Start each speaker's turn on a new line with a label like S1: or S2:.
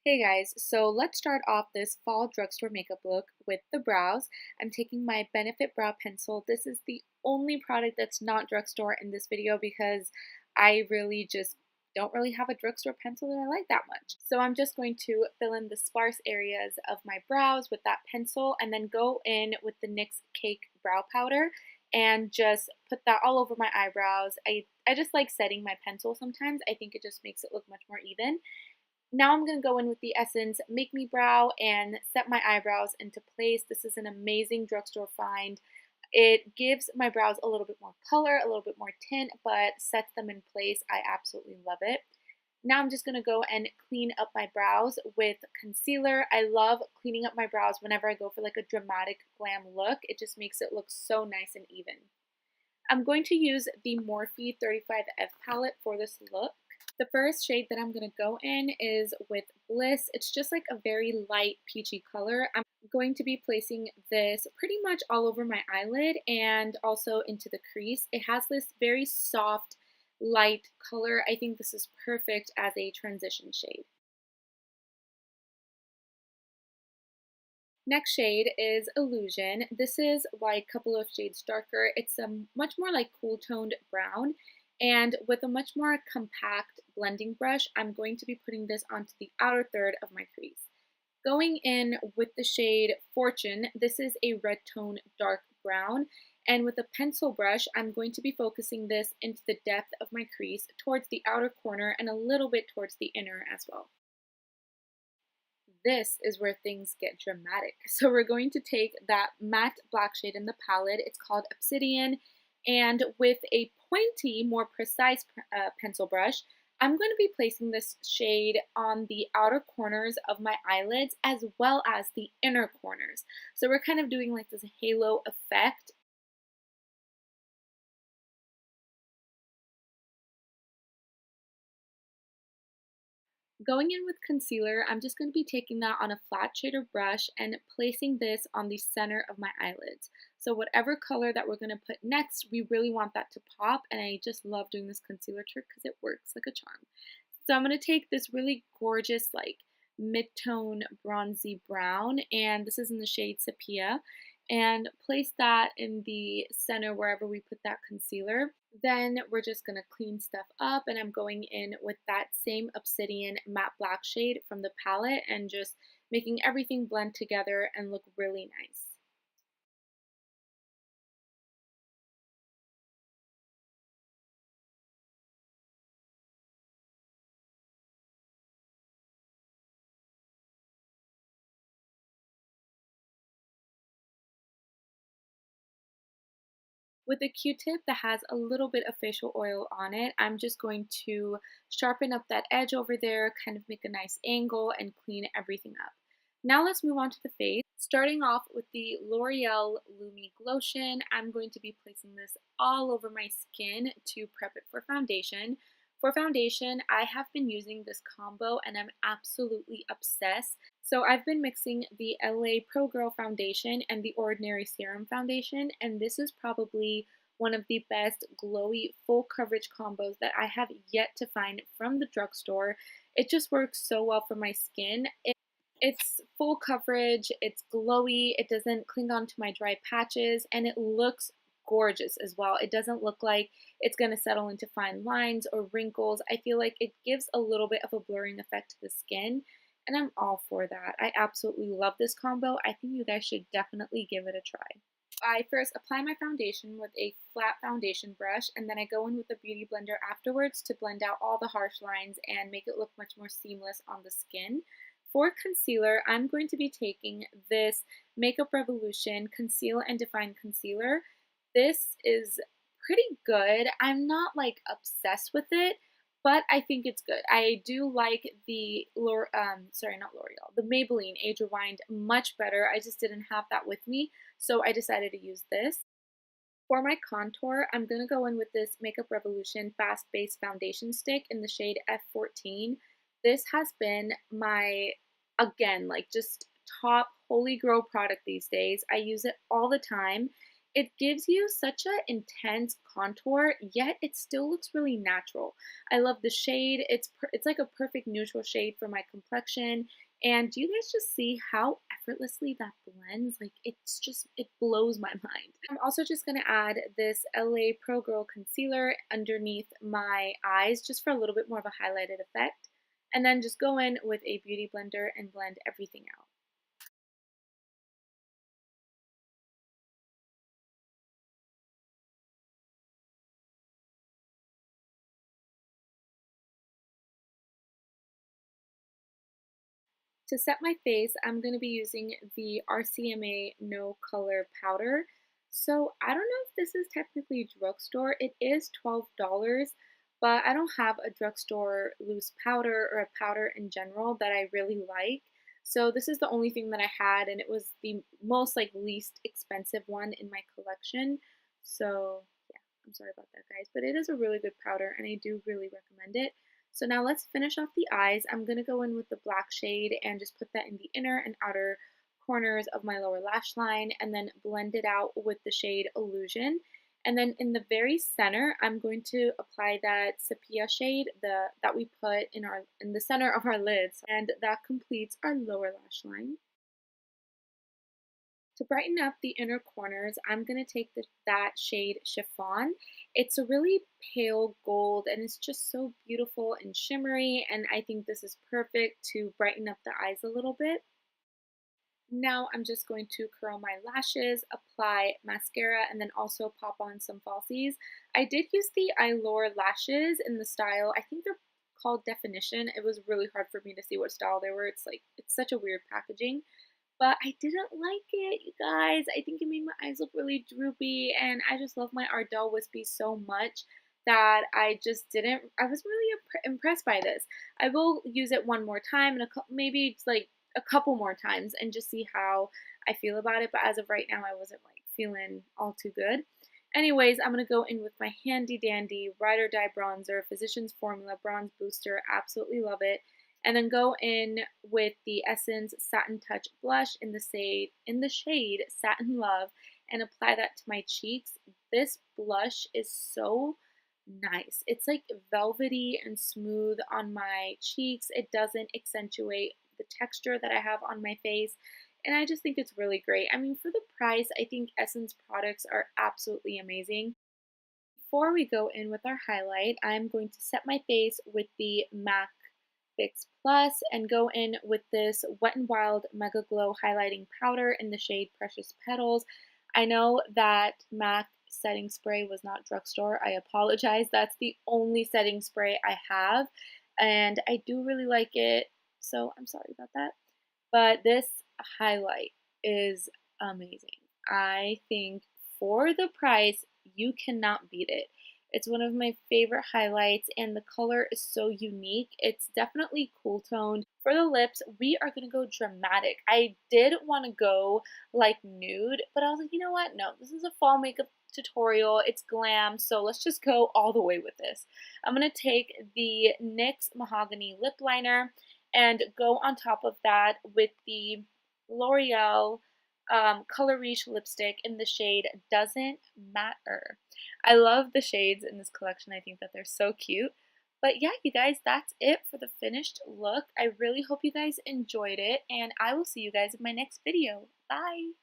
S1: Hey guys, so let's start off this fall drugstore makeup look with the brows. I'm taking my Benefit Brow Pencil. This is the only product that's not drugstore in this video because I really just don't really have a drugstore pencil that I like that much. So I'm just going to fill in the sparse areas of my brows with that pencil and then go in with the NYX Cake Brow Powder and just put that all over my eyebrows. I just like setting my pencil sometimes. I think it just makes it look much more even. Now I'm going to go in with the Essence Make Me Brow and set my eyebrows into place. This is an amazing drugstore find. It gives my brows a little bit more color, a little bit more tint, but sets them in place. I absolutely love it. Now I'm just going to go and clean up my brows with concealer. I love cleaning up my brows whenever I go for like a dramatic glam look. It just makes it look so nice and even. I'm going to use the Morphe 35F palette for this look. The first shade that I'm going to go in is with Bliss. It's just like a very light peachy color. I'm going to be placing this pretty much all over my eyelid and also into the crease. It has this very soft, light color. I think this is perfect as a transition shade. Next shade is Illusion. This is like a couple of shades darker. It's a much more like cool toned brown. And with a much more compact blending brush, I'm going to be putting this onto the outer third of my crease. Going in with the shade Fortune, this is a red tone dark brown. And with a pencil brush, I'm going to be focusing this into the depth of my crease towards the outer corner and a little bit towards the inner as well. This is where things get dramatic. So we're going to take that matte black shade in the palette. It's called Obsidian. And with a pointy, more precise pencil brush, I'm going to be placing this shade on the outer corners of my eyelids as well as the inner corners. So we're kind of doing like this halo effect. Going in with concealer, I'm just going to be taking that on a flat shader brush and placing this on the center of my eyelids. So whatever color that we're going to put next, we really want that to pop, and I just love doing this concealer trick because it works like a charm. So I'm going to take this really gorgeous like mid-tone bronzy brown, and this is in the shade Sepia, and place that in the center wherever we put that concealer. Then we're just going to clean stuff up, and I'm going in with that same Obsidian matte black shade from the palette and just making everything blend together and look really nice. With a Q-tip that has a little bit of facial oil on it, I'm just going to sharpen up that edge over there, kind of make a nice angle and clean everything up. Now let's move on to the face. Starting off with the L'Oreal Lumi Glowtion, I'm going to be placing this all over my skin to prep it for foundation. For foundation, I have been using this combo and I'm absolutely obsessed. So I've been mixing the LA Pro Girl foundation and the Ordinary Serum foundation, and this is probably one of the best glowy full coverage combos that I have yet to find from the drugstore. It just works so well for my skin. It's full coverage, it's glowy, it doesn't cling on to my dry patches, and it looks gorgeous as well. It doesn't look like it's going to settle into fine lines or wrinkles. I feel like it gives a little bit of a blurring effect to the skin, and I'm all for that. I absolutely love this combo. I think you guys should definitely give it a try. I first apply my foundation with a flat foundation brush, and then I go in with a beauty blender afterwards to blend out all the harsh lines and make it look much more seamless on the skin. For concealer, I'm going to be taking this Makeup Revolution Conceal and Define Concealer. This is pretty good. I'm not like obsessed with it, but I think it's good. I do like the not L'Oreal, the Maybelline Age Rewind much better. I just didn't have that with me, so I decided to use this. For my contour, I'm going to go in with this Makeup Revolution Fast Base Foundation Stick in the shade F14. This has been my, again, like just top holy grail product these days. I use it all the time. It gives you such an intense contour, yet it still looks really natural. I love the shade. It's like a perfect neutral shade for my complexion. And do you guys just see how effortlessly that blends? Like it blows my mind. I'm also just gonna add this LA Pro Girl concealer underneath my eyes just for a little bit more of a highlighted effect. And then just go in with a beauty blender and blend everything out. To set my face, I'm going to be using the RCMA No Color Powder. So I don't know if this is technically drugstore. It is $12, but I don't have a drugstore loose powder or a powder in general that I really like. So this is the only thing that I had, and it was the most like least expensive one in my collection. So yeah, I'm sorry about that, guys, but it is a really good powder, and I do really recommend it. So now let's finish off the eyes. I'm going to go in with the black shade and just put that in the inner and outer corners of my lower lash line and then blend it out with the shade Illusion. And then in the very center, I'm going to apply that sepia shade that we put in the center of our lids, and that completes our lower lash line. To brighten up the inner corners, I'm going to take that shade Chiffon. It's a really pale gold and it's just so beautiful and shimmery, and I think this is perfect to brighten up the eyes a little bit. Now I'm just going to curl my lashes, apply mascara, and then also pop on some falsies. I did use the Eyelure lashes in the style, I think they're called Definition. It was really hard for me to see what style they were. It's such a weird packaging. But I didn't like it, you guys. I think it made my eyes look really droopy, and I just love my Ardell Wispy so much that I just didn't. I was really impressed by this. I will use it one more time and maybe it's like a couple more times and just see how I feel about it. But as of right now, I wasn't like feeling all too good. Anyways, I'm going to go in with my handy dandy Ride or Die bronzer, Physicians Formula Bronze Booster. Absolutely love it. And then go in with the Essence Satin Touch blush in the shade Satin Love and apply that to my cheeks. This blush is so nice. It's like velvety and smooth on my cheeks. It doesn't accentuate the texture that I have on my face. And I just think it's really great. I mean, for the price, I think Essence products are absolutely amazing. Before we go in with our highlight, I'm going to set my face with the MAC Fix Plus and go in with this Wet n Wild Mega Glow highlighting powder in the shade Precious Petals. I know that MAC setting spray was not drugstore. I apologize. That's the only setting spray I have, and I do really like it, so I'm sorry about that. But this highlight is amazing. I think for the price, you cannot beat it. It's one of my favorite highlights, and the color is so unique. It's definitely cool toned. For the lips, we are going to go dramatic. I did want to go like nude, but I was like, you know what? No, this is a fall makeup tutorial. It's glam, so let's just go all the way with this. I'm going to take the NYX Mahogany Lip Liner and go on top of that with the L'Oreal Color Riche lipstick in the shade Doesn't Matter. I love the shades in this collection. I think that they're so cute. But yeah, you guys, that's it for the finished look. I really hope you guys enjoyed it, and I will see you guys in my next video. Bye!